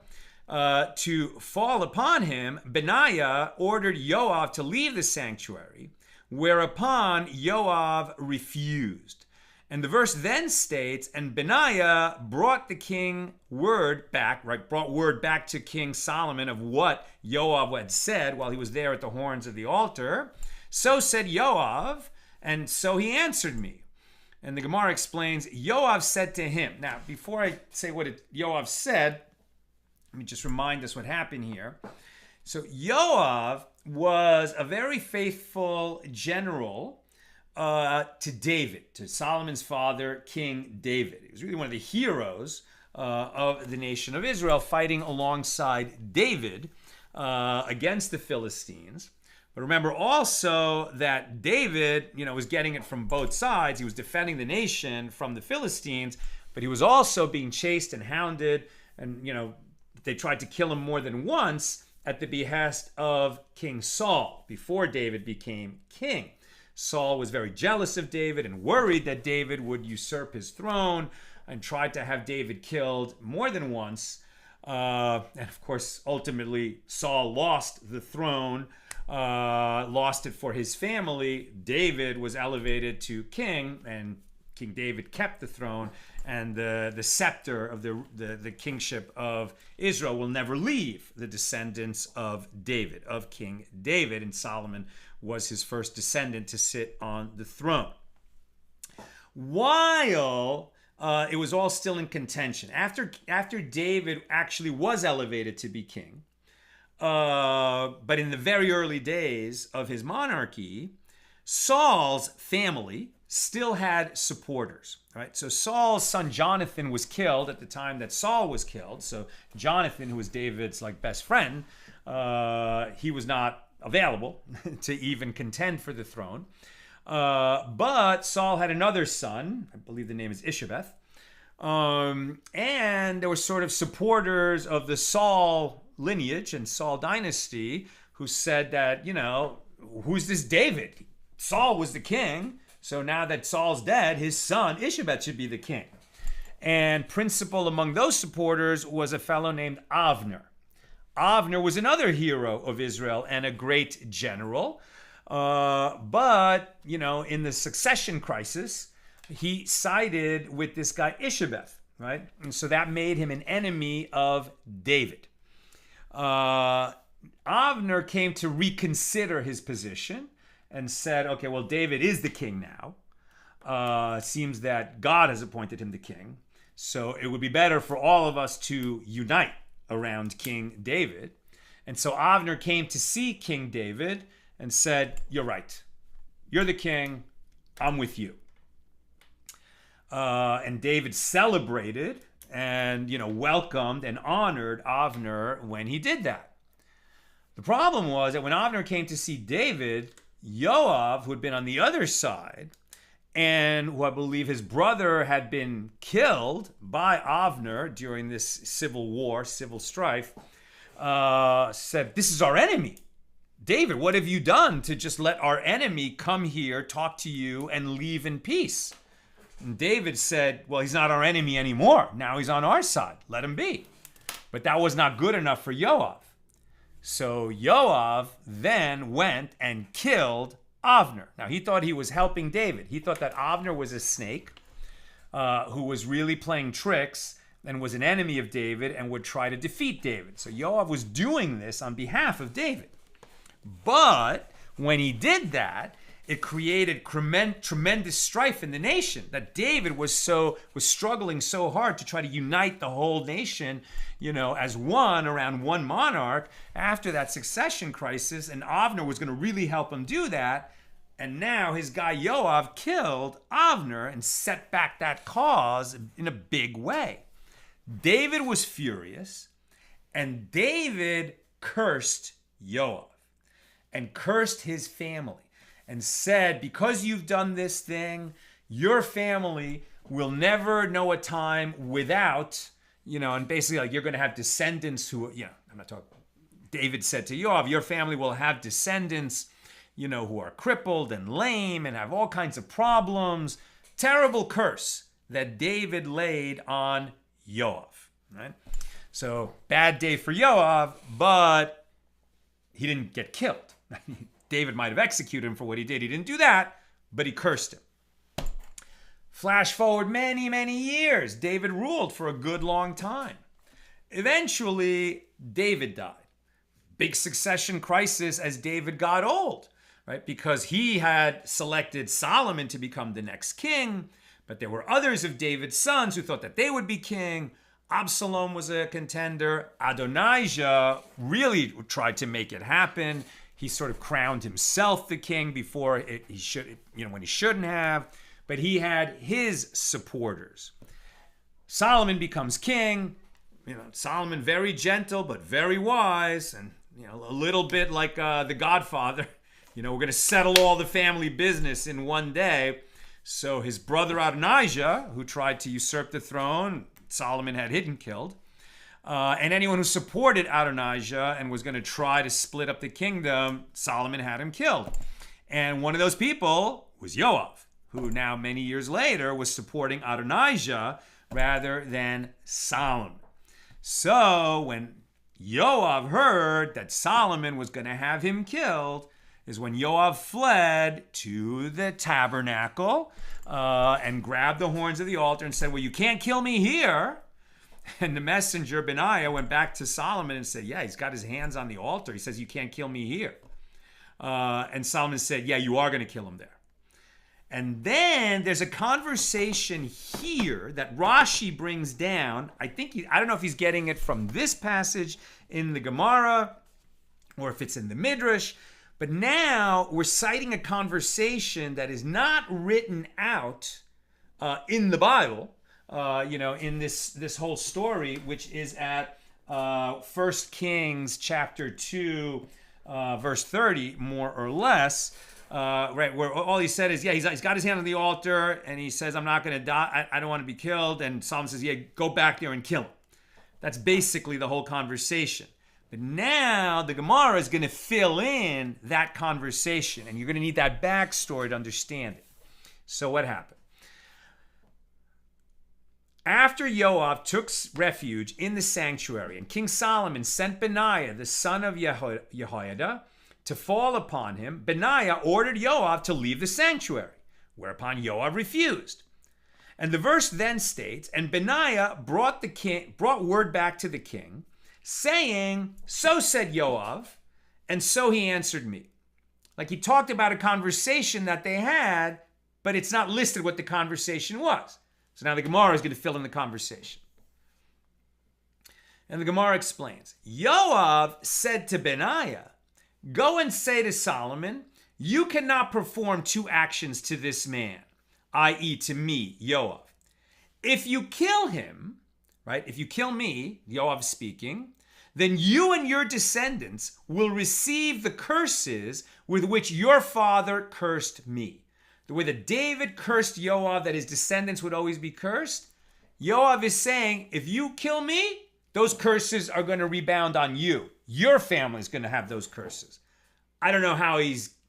to fall upon him, Benaiah ordered Yoav to leave the sanctuary, whereupon Yoav refused. And the verse then states, and Benaiah brought the king word back, brought word back to King Solomon of what Yoav had said while he was there at the horns of the altar. So said Yoav, and so he answered me. And the Gemara explains, Yoav said to him. Now, before I say what Yoav said, let me just remind us what happened here. So Yoav was a very faithful general to David, to Solomon's father, King David. He was really one of the heroes of the nation of Israel, fighting alongside David against the Philistines. But remember also that David, was getting it from both sides. He was defending the nation from the Philistines, but he was also being chased and hounded, and they tried to kill him more than once at the behest of King Saul before David became king. Saul was very jealous of David and worried that David would usurp his throne and tried to have David killed more than once. And of course, ultimately, Saul lost the throne, lost it for his family. David was elevated to king, and King David kept the throne, and the scepter of the kingship of Israel will never leave the descendants of David, of King David, and Solomon was his first descendant to sit on the throne. While it was all still in contention, after David actually was elevated to be king, but in the very early days of his monarchy, Saul's family still had supporters, right? So Saul's son Jonathan was killed at the time that Saul was killed. So Jonathan, who was David's best friend, he was not available to even contend for the throne. But Saul had another son, I believe the name is Ishabeth, and there were sort of supporters of the Saul lineage and Saul dynasty who said that, who's this David? Saul was the king. So now that Saul's dead, his son Ishabeth should be the king. And principal among those supporters was a fellow named Avner. Avner was another hero of Israel and a great general. But, in the succession crisis, he sided with this guy Ishabeth, right? And so that made him an enemy of David. Avner came to reconsider his position and said, okay, well, David is the king now. Seems that God has appointed him the king. So it would be better for all of us to unite around King David. And so Avner came to see King David and said, you're right. You're the king. I'm with you. And David celebrated and, welcomed and honored Avner when he did that. The problem was that when Avner came to see David, Yoav, who had been on the other side, and who I believe his brother had been killed by Avner during this civil war, civil strife, said, this is our enemy. David, what have you done to just let our enemy come here, talk to you, and leave in peace? And David said, well, he's not our enemy anymore. Now he's on our side. Let him be. But that was not good enough for Yoav. So Yoav then went and killed Avner. Now, he thought he was helping David. He thought that Avner was a snake who was really playing tricks and was an enemy of David and would try to defeat David. So Yoav was doing this on behalf of David. But when he did that, it created tremendous strife in the nation, that David was struggling so hard to try to unite the whole nation, as one around one monarch after that succession crisis, and Avner was going to really help him do that. And now his guy Yoav killed Avner and set back that cause in a big way. David was furious, and David cursed Yoav and cursed his family and said, because you've done this thing, your family will never know a time without, and basically like you're going to have descendants who, I'm not talking. David said to Yoav, your family will have descendants, who are crippled and lame and have all kinds of problems. Terrible curse that David laid on Yoav, right? So bad day for Yoav, but he didn't get killed. David might have executed him for what he did. He didn't do that, but he cursed him. Flash forward many, many years. David ruled for a good long time. Eventually, David died. Big succession crisis as David got old, right? Because he had selected Solomon to become the next king, but there were others of David's sons who thought that they would be king. Absalom was a contender. Adonijah really tried to make it happen. He sort of crowned himself the king before when he shouldn't have, but he had his supporters. Solomon becomes king. Solomon very gentle but very wise, and a little bit like the Godfather. We're going to settle all the family business in one day. So his brother Adonijah, who tried to usurp the throne, Solomon had hidden killed. And anyone who supported Adonijah and was going to try to split up the kingdom, Solomon had him killed. And one of those people was Yoav, who now many years later was supporting Adonijah rather than Solomon. So when Yoav heard that Solomon was going to have him killed, is when Yoav fled to the tabernacle and grabbed the horns of the altar and said, well, you can't kill me here. And the messenger, Benaiah, went back to Solomon and said, yeah, he's got his hands on the altar. He says, you can't kill me here. And Solomon said, yeah, you are going to kill him there. And then there's a conversation here that Rashi brings down. I don't know if he's getting it from this passage in the Gemara or if it's in the Midrash. But now we're citing a conversation that is not written out in the Bible, in this whole story, which is at 1 Kings chapter 2, verse 30, more or less, right, where all he said is, yeah, he's got his hand on the altar, and he says, I'm not going to die, I don't want to be killed, and Solomon says, yeah, go back there and kill him. That's basically the whole conversation. But now the Gemara is going to fill in that conversation, and you're going to need that backstory to understand it. So what happened? After Yoav took refuge in the sanctuary, and King Solomon sent Benaiah, the son of Jehoiada, to fall upon him, Benaiah ordered Yoav to leave the sanctuary, whereupon Yoav refused. And the verse then states, and Benaiah brought word back to the king, saying, so said Yoav, and so he answered me. Like he talked about a conversation that they had, but it's not listed what the conversation was. So now the Gemara is going to fill in the conversation. And the Gemara explains, Yoav said to Benaiah, go and say to Solomon, you cannot perform two actions to this man, i.e. to me, Yoav. If you kill him, right? If you kill me, Yoav speaking, then you and your descendants will receive the curses with which your father cursed me. The way that David cursed Yoav, that his descendants would always be cursed, Yoav is saying, if you kill me, those curses are going to rebound on you. Your family is going to have those curses. I don't know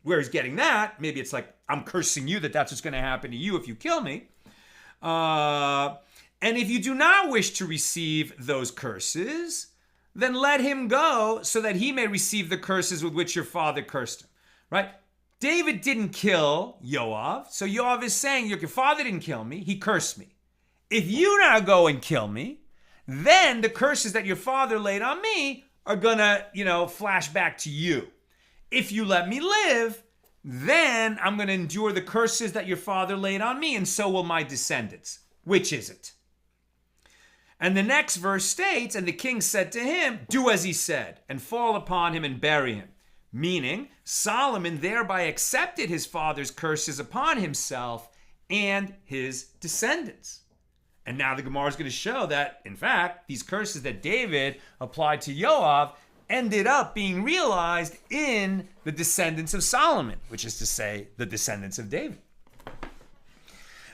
where he's getting that. Maybe it's like, I'm cursing you, that's what's going to happen to you if you kill me. And if you do not wish to receive those curses, then let him go so that he may receive the curses with which your father cursed him, right? David didn't kill Yoav, so Yoav is saying, your father didn't kill me, he cursed me. If you now go and kill me, then the curses that your father laid on me are gonna, flash back to you. If you let me live, then I'm gonna endure the curses that your father laid on me, and so will my descendants. Which is it? And the next verse states, and the king said to him, do as he said, and fall upon him and bury him. Meaning, Solomon thereby accepted his father's curses upon himself and his descendants. And now the Gemara is going to show that, in fact, these curses that David applied to Yoav ended up being realized in the descendants of Solomon, which is to say, the descendants of David.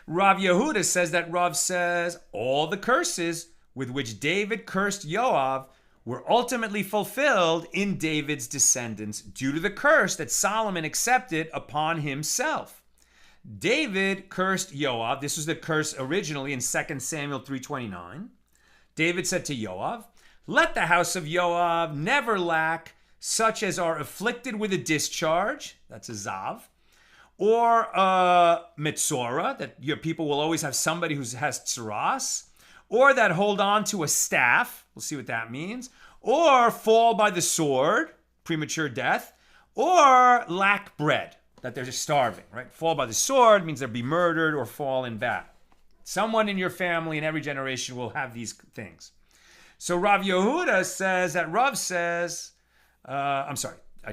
Rav Yehuda says that Rav says all the curses with which David cursed Yoav were ultimately fulfilled in David's descendants due to the curse that Solomon accepted upon himself. David cursed Yoav. This was the curse originally in 2 Samuel 3:29. David said to Yoav, let the house of Yoav never lack such as are afflicted with a discharge, that's a zav, or a metzora, that your people will always have somebody who has tsuras, or that hold on to a staff, we'll see what that means, or fall by the sword, premature death, or lack bread, that they're just starving, right? Fall by the sword means they'll be murdered or fall in battle. Someone in your family in every generation will have these things. So Rav Yehuda says that Rav says, I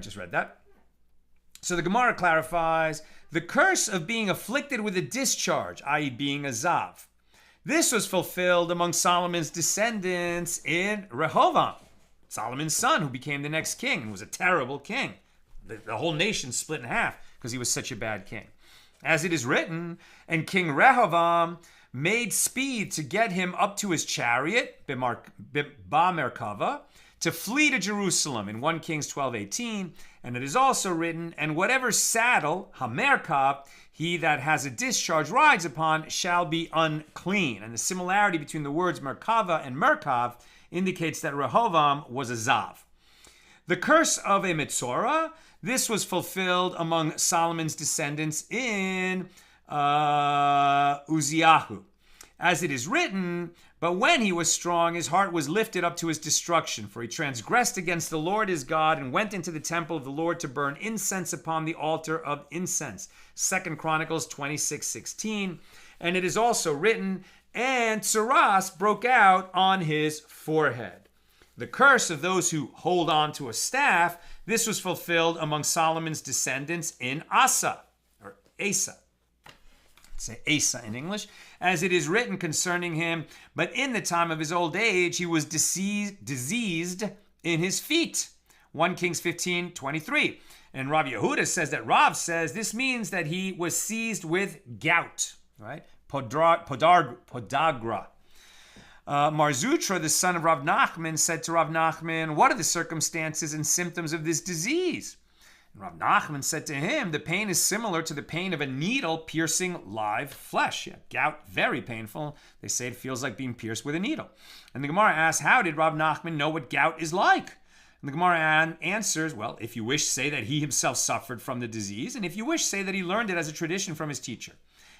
just read that. So the Gemara clarifies, the curse of being afflicted with a discharge, i.e. being a zav. This was fulfilled among Solomon's descendants in Rehoboam, Solomon's son, who became the next king and was a terrible king. The whole nation split in half because he was such a bad king. As it is written, and King Rehoboam made speed to get him up to his chariot, Ba-Merkava, to flee to Jerusalem in 1 Kings 12:18. And it is also written, and whatever saddle, Ha-Merkav, he that has a discharge rides upon shall be unclean. And the similarity between the words Merkava and Merkav indicates that Rehoboam was a Zav. The curse of a Metzora, this was fulfilled among Solomon's descendants in Uzziahu. As it is written, but when he was strong, his heart was lifted up to his destruction, for he transgressed against the Lord his God and went into the temple of the Lord to burn incense upon the altar of incense. 2 Chronicles 26:16. And it is also written, and Tsuras broke out on his forehead. The curse of those who hold on to a staff, this was fulfilled among Solomon's descendants in Asa, or Asa. Say Asa in English, as it is written concerning him, but in the time of his old age he was diseased in his feet. 1 Kings 15:23. And Rav Yehuda says that Rav says this means that he was seized with gout, right? Podagra. Marzutra, the son of Rav Nachman, said to Rav Nachman, what are the circumstances and symptoms of this disease? And Rav Nachman said to him, the pain is similar to the pain of a needle piercing live flesh. Yeah, gout, very painful. They say it feels like being pierced with a needle. And the Gemara asks, how did Rav Nachman know what gout is like? And the Gemara answers, well, if you wish, say that he himself suffered from the disease. And if you wish, say that he learned it as a tradition from his teacher.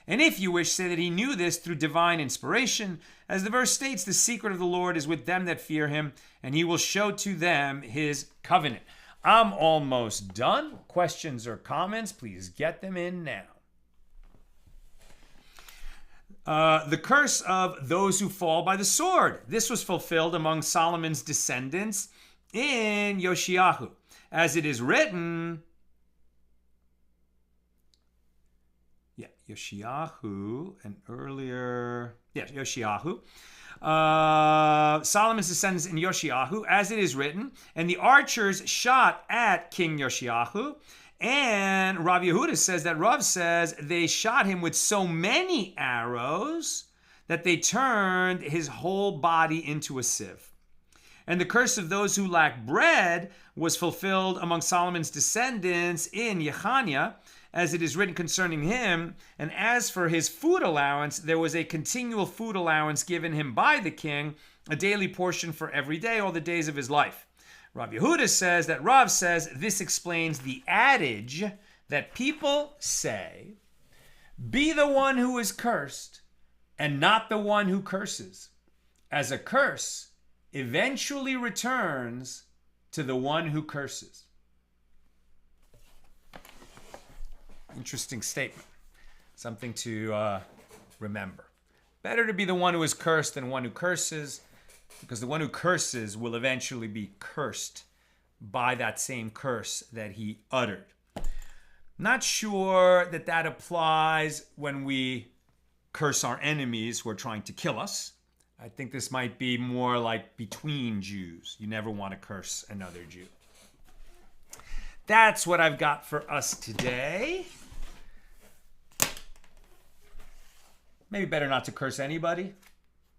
And if you wish, say that he knew this through divine inspiration. As the verse states, the secret of the Lord is with them that fear him, and he will show to them his covenant. I'm almost done. Questions or comments, please get them in now. The curse of those who fall by the sword. This was fulfilled among Solomon's descendants in Yoshiahu. As it is written, Yoshiahu, and earlier, Yoshiahu. Solomon's descendants in Yoshiahu, as it is written, and the archers shot at King Yoshiahu. And Rav Yehuda says that Rav says they shot him with so many arrows that they turned his whole body into a sieve. And the curse of those who lack bread was fulfilled among Solomon's descendants in Yechaniah, as it is written concerning him. And as for his food allowance, there was a continual food allowance given him by the king, a daily portion for every day, all the days of his life. Rav Yehuda says that Rav says this explains the adage that people say, be the one who is cursed and not the one who curses, as a curse eventually returns to the one who curses. Interesting statement. Something to remember. Better to be the one who is cursed than one who curses, because the one who curses will eventually be cursed by that same curse that he uttered. Not sure that that applies when we curse our enemies who are trying to kill us. I think this might be more like between Jews. You never want to curse another Jew. That's what I've got for us today. Maybe better not to curse anybody,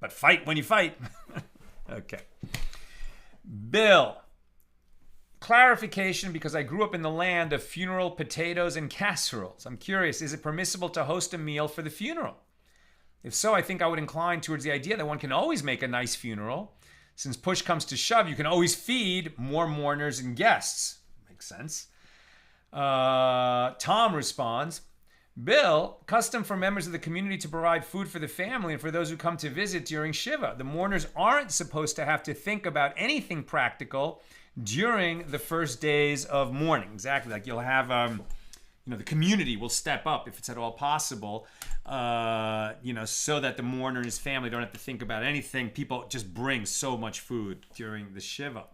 but fight when you fight. Okay. Bill, clarification, because I grew up in the land of funeral potatoes and casseroles. I'm curious, is it permissible to host a meal for the funeral? If so, I think I would incline towards the idea that one can always make a nice funeral. Since push comes to shove, you can always feed more mourners and guests. Makes sense. Tom responds, Bill, custom for members of the community to provide food for the family and for those who come to visit during Shiva. The mourners aren't supposed to have to think about anything practical during the first days of mourning. Exactly, like you'll have, the community will step up if it's at all possible, so that the mourner and his family don't have to think about anything. People just bring so much food during the Shiva.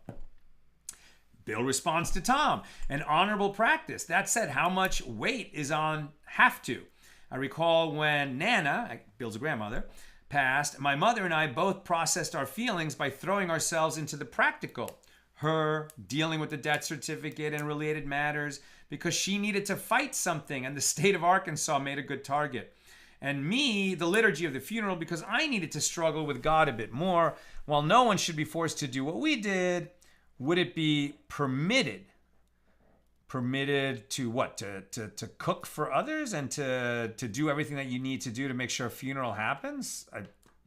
Bill responds to Tom, an honorable practice. That said, how much weight is on have to? I recall when Nana, Bill's grandmother, passed, my mother and I both processed our feelings by throwing ourselves into the practical. Her dealing with the death certificate and related matters because she needed to fight something and the state of Arkansas made a good target. And me, the liturgy of the funeral, because I needed to struggle with God a bit more. While no one should be forced to do what we did, would it be permitted? Permitted to what? To cook for others and to do everything that you need to do to make sure a funeral happens?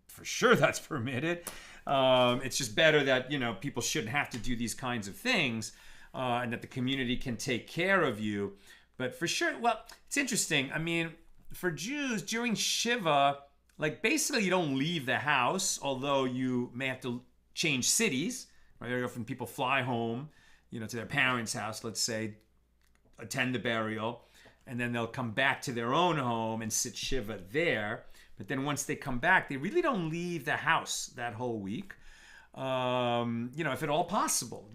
For sure that's permitted. It's just better that, people shouldn't have to do these kinds of things and that the community can take care of you. But for sure, well, it's interesting. I mean, for Jews, during Shiva, basically you don't leave the house, although you may have to change cities. Very often people fly home, to their parents' house, let's say, attend the burial, and then they'll come back to their own home and sit Shiva there. But then once they come back, they really don't leave the house that whole week, if at all possible.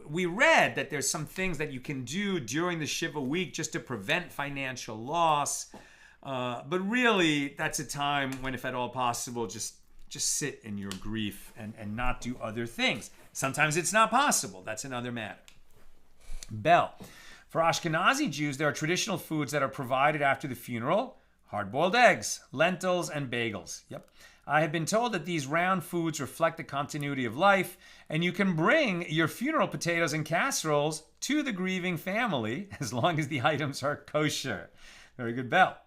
We read that there's some things that you can do during the Shiva week just to prevent financial loss. But really, that's a time when, if at all possible, just sit in your grief and not do other things. Sometimes it's not possible. That's another matter. Bell. For Ashkenazi Jews, there are traditional foods that are provided after the funeral. Hard-boiled eggs, lentils, and bagels. Yep. I have been told that these round foods reflect the continuity of life, and you can bring your funeral potatoes and casseroles to the grieving family as long as the items are kosher. Very good, Bell.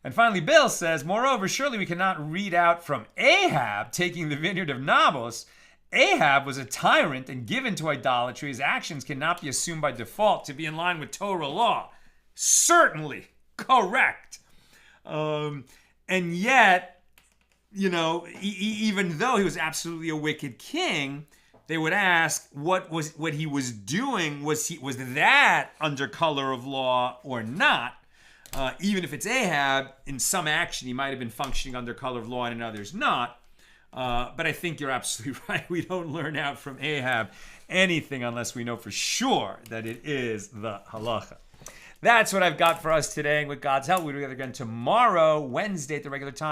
And finally, Bill says, moreover, surely we cannot read out from Ahab taking the vineyard of Naboth. Ahab was a tyrant and given to idolatry. His actions cannot be assumed by default to be in line with Torah law. Certainly correct. And yet, even though he was absolutely a wicked king, they would ask what he was doing, was that under color of law or not? Even if it's Ahab, in some action he might have been functioning under color of law and in others not. But I think you're absolutely right. We don't learn out from Ahab anything unless we know for sure that it is the halacha. That's what I've got for us today. And with God's help, we'll be together again tomorrow, Wednesday at the regular time.